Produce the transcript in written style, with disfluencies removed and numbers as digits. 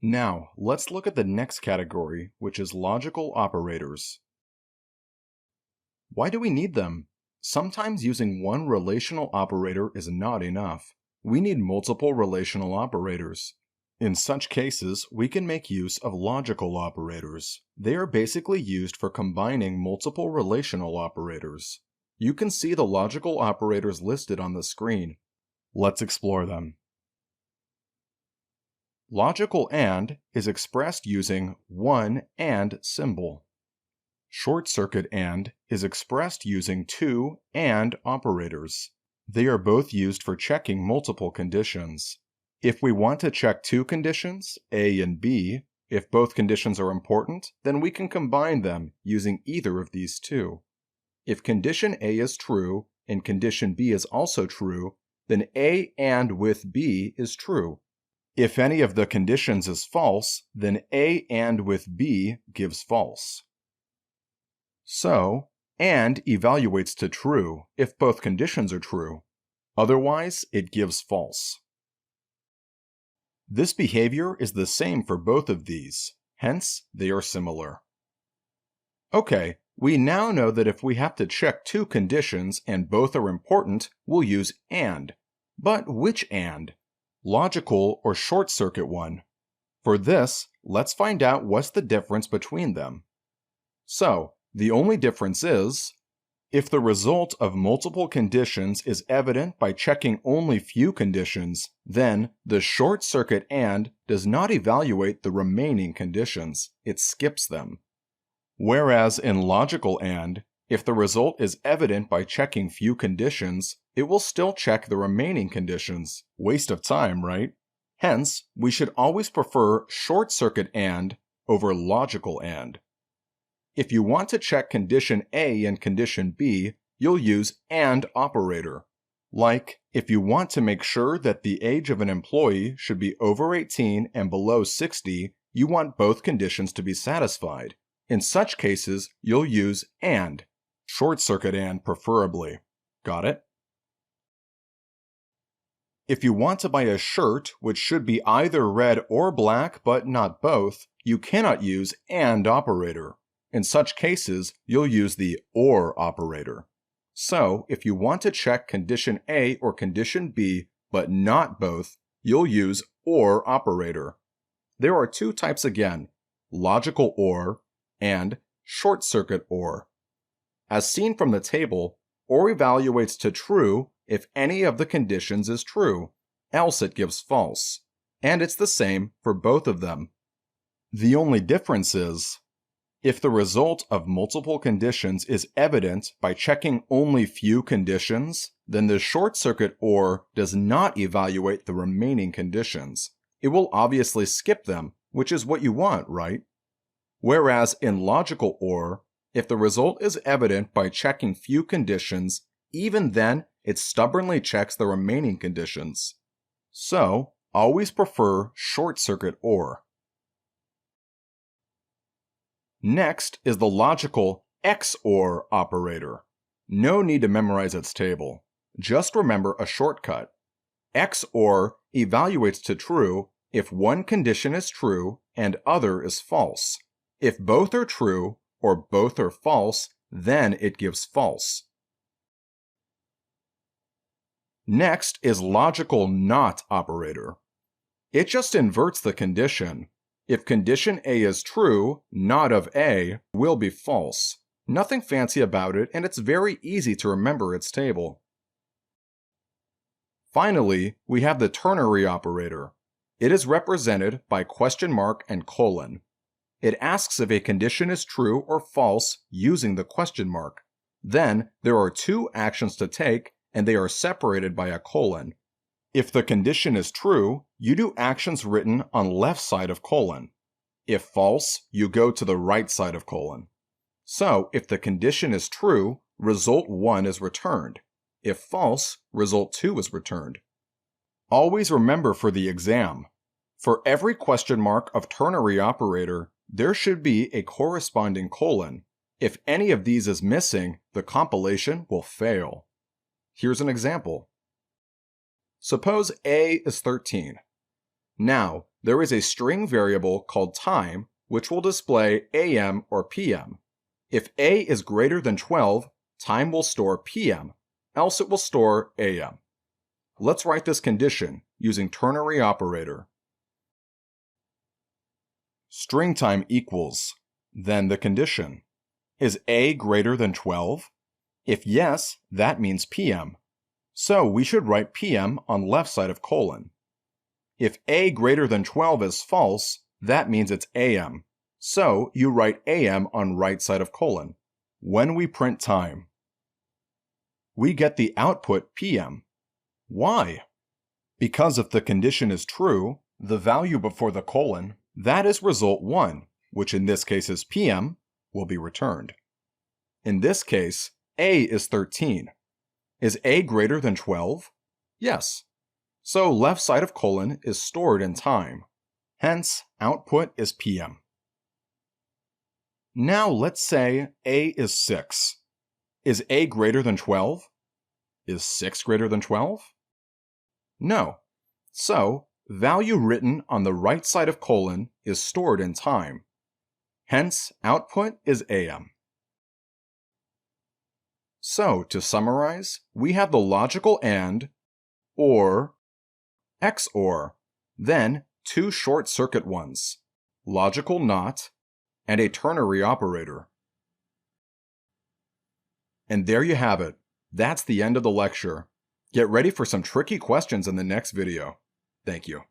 Now, let's look at the next category, which is logical operators. Why do we need them? Sometimes using one relational operator is not enough. We need multiple relational operators. In such cases, we can make use of logical operators. They are basically used for combining multiple relational operators. You can see the logical operators listed on the screen. Let's explore them. Logical AND is expressed using one AND symbol. Short circuit AND is expressed using two AND operators. They are both used for checking multiple conditions. If we want to check two conditions, A and B, if both conditions are important, then we can combine them using either of these two. If condition A is true and condition B is also true, then A AND with B is true. If any of the conditions is false, then A AND with B gives false. So, AND evaluates to true if both conditions are true. Otherwise, it gives false. This behavior is the same for both of these, hence they are similar. Okay, we now know that if we have to check two conditions and both are important, we'll use AND. But which AND? Logical or short circuit one? For this, let's find out what's the difference between them. So, the only difference is, if the result of multiple conditions is evident by checking only few conditions, then the short circuit AND does not evaluate the remaining conditions, it skips them. Whereas in logical AND, if the result is evident by checking few conditions, it will still check the remaining conditions. Waste of time, right? Hence, we should always prefer short circuit AND over logical AND. If you want to check condition A and condition B, you'll use AND operator. Like, if you want to make sure that the age of an employee should be over 18 and below 60, you want both conditions to be satisfied. In such cases, you'll use AND, short circuit AND preferably. Got it? If you want to buy a shirt which should be either red or black but not both, you cannot use AND operator. In such cases, you'll use the OR operator. So, if you want to check condition A or condition B but not both, you'll use OR operator. There are two types again, logical OR and short circuit OR. As seen from the table, OR evaluates to true if any of the conditions is true, else it gives false. And it's the same for both of them. The only difference is, if the result of multiple conditions is evident by checking only few conditions, then the short circuit OR does not evaluate the remaining conditions. It will obviously skip them, which is what you want, right? Whereas in logical OR, if the result is evident by checking few conditions, even then it stubbornly checks the remaining conditions. So, always prefer short circuit OR. Next is the logical XOR operator. No need to memorize its table. Just remember a shortcut. XOR evaluates to true if one condition is true and other is false. If both are true or both are false, then it gives false. Next is logical NOT operator. It just inverts the condition. If condition A is true, NOT of A will be false. Nothing fancy about it, and it's very easy to remember its table. Finally, we have the ternary operator. It is represented by question mark and colon. It asks if a condition is true or false using the question mark. Then, there are two actions to take, and they are separated by a colon. If the condition is true, you do actions written on left side of colon. If false, you go to the right side of colon. So, if the condition is true, result 1 is returned. If false, result 2 is returned. Always remember for the exam, for every question mark of ternary operator, there should be a corresponding colon. If any of these is missing, the compilation will fail. Here's an example. Suppose A is 13. Now, there is a string variable called time, which will display AM or PM. If A is greater than 12, time will store PM, else it will store AM. Let's write this condition using ternary operator. String time equals, then the condition. Is A greater than 12? If yes, that means PM. So we should write PM on left side of colon. If A greater than 12 is false, that means it's AM. So you write AM on right side of colon. When we print time, we get the output PM. Why? Because if the condition is true, the value before the colon, that is result 1, which in this case is PM, will be returned. In this case, A is 13. Is A greater than 12? Yes. So left side of colon is stored in time. Hence, output is PM. Now let's say A is 6. Is A greater than 12? Is 6 greater than 12? No. So, value written on the right side of colon is stored in time. Hence, output is AM. So, to summarize, we have the logical AND, OR, XOR, then two short circuit ones, logical NOT, and a ternary operator. And there you have it. That's the end of the lecture. Get ready for some tricky questions in the next video. Thank you.